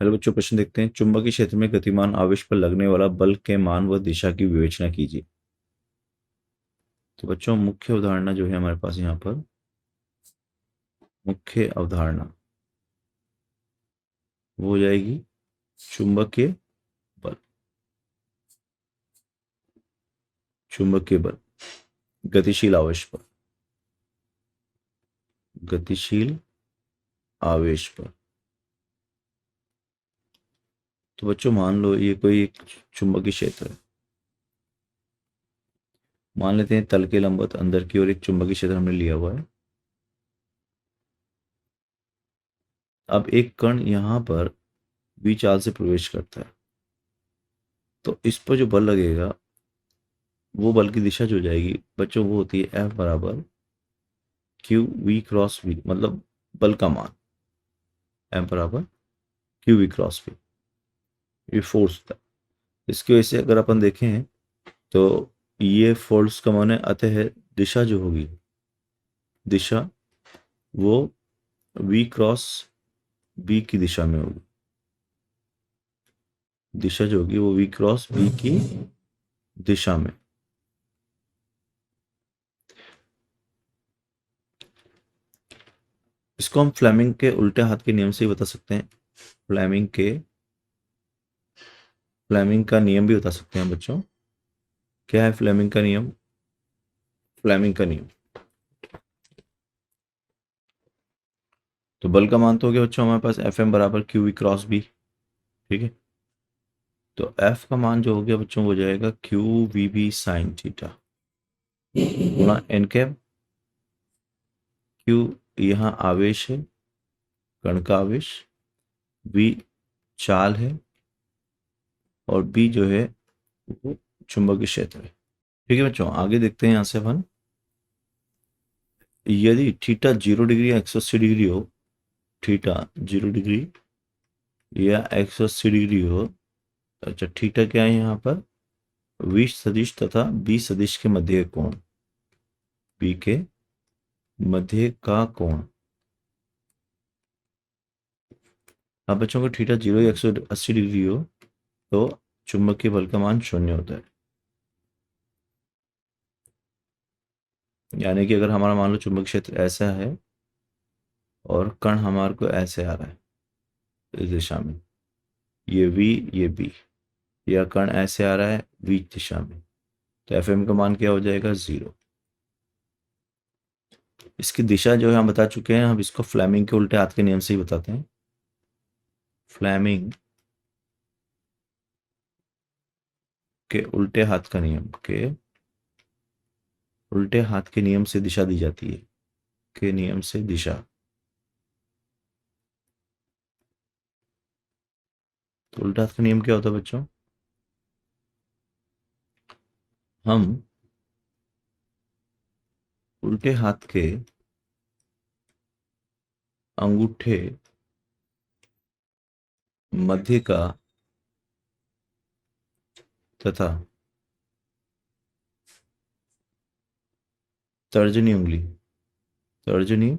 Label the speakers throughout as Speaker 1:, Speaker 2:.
Speaker 1: Hello बच्चों, प्रश्न देखते हैं। चुंबकीय क्षेत्र में गतिमान आवेश पर लगने वाला बल के मान व दिशा की विवेचना कीजिए। तो बच्चों, मुख्य अवधारणा जो है हमारे पास यहाँ पर, मुख्य अवधारणा वो हो जाएगी चुंबकीय बल। चुंबकीय बल गतिशील आवेश पर, गतिशील आवेश पर। तो बच्चों, मान लो ये कोई एक चुंबकीय क्षेत्र है। मान लेते हैं तल के लंबवत अंदर की ओर एक चुंबकीय क्षेत्र हमने लिया हुआ है। अब एक कण यहाँ पर बी चाल से प्रवेश करता है, तो इस पर जो बल लगेगा वो बल की दिशा जो हो जाएगी बच्चों, वो होती है एफ बराबर क्यू वी क्रॉस वी, मतलब बल का मान एफ बराबर क्यू वी क्रॉस वी, ये फोर्स होता है। इसकी वजह से अगर अपन देखें तो ये फोर्स का मान है, अतः दिशा जो होगी, दिशा वो वी क्रॉस बी की दिशा में होगी। दिशा जो होगी वो वी क्रॉस बी की दिशा में। इसको हम फ्लेमिंग के उल्टे हाथ के नियम से ही बता सकते हैं। फ्लेमिंग का नियम भी बता सकते हैं बच्चों। क्या है फ्लेमिंग का नियम? फ्लेमिंग का नियम, तो बल का मान तो हो गया बच्चों हमारे पास एफ एम बराबर क्यू वी क्रॉस बी। ठीक है, तो एफ का मान जो हो गया बच्चों वो जाएगा Q V B sine theta गुणा एन कैप। क्यू यहाँ आवेश है, कण का आवेश। वी चाल है, और बी जो है वो चुंबकीय क्षेत्र है। ठीक है बच्चों, आगे देखते हैं यहाँ से अपन। यदि थीटा 0 डिग्री या 180 डिग्री हो, थीटा 0 डिग्री या 180 डिग्री हो। अच्छा, थीटा क्या है यहाँ पर? वी सदिश तथा बी सदिश के मध्य का कोण, बी के मध्य का कोण। अब बच्चों को थीटा 0 या 180 डिग्री हो तो चुंबकीय बल का मान 0 होता है। यानी कि अगर हमारा मान लो चुंबकीय क्षेत्र ऐसा है और कण हमारे को ऐसे आ रहा है इस दिशा में, ये v ये b, या कण ऐसे आ रहा है v दिशा में, तो एफ एम का मान क्या हो जाएगा? 0। इसकी दिशा जो है हम बता चुके हैं, हम इसको फ्लेमिंग के उल्टे हाथ के नियम से ही बताते हैं। फ्लेमिंग के उल्टे हाथ का नियम के उल्टे हाथ के नियम से दिशा दी जाती है, के नियम से दिशा। तो उल्टा हाथ का नियम क्या होता है बच्चों? हम उल्टे हाथ के अंगूठे मध्य का तथा तर्जनी उंगली, तर्जनी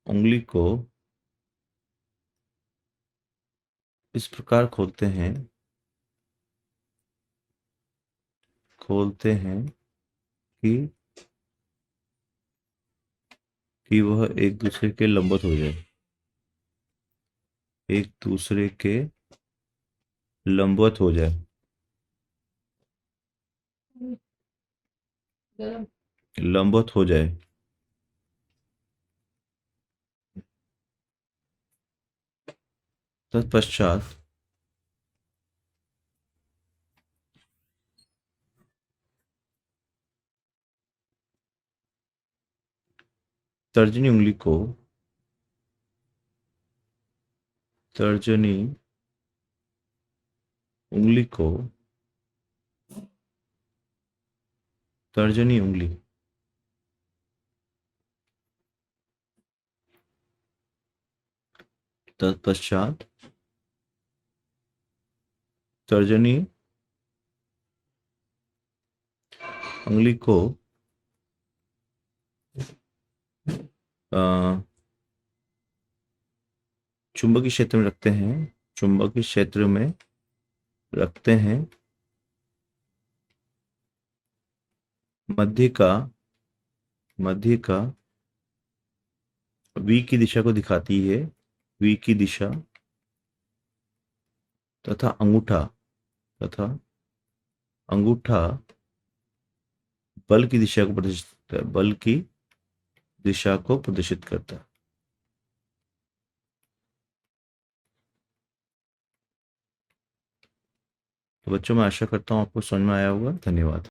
Speaker 1: उंगली को इस प्रकार खोलते हैं कि वह एक दूसरे के लंबवत हो जाए, एक दूसरे के लंबवत हो जाए, लंबवत हो जाए। तत्पश्चात तर्जनी उंगली को तर्जनी उंगली को तर्जनी उंगली तत्पश्चात तर्जनी उंगली को अ, चुंबकीय क्षेत्र में रखते हैं, चुंबकीय क्षेत्र में रखते हैं, मध्य का v की दिशा को दिखाती है, v की दिशा, तथा तथा अंगूठा बल की दिशा को प्रदर्शित करता है, बल की दिशा को प्रदर्शित करता है। तो बच्चों, मैं आशा करता हूँ आपको समझ में आया होगा। धन्यवाद।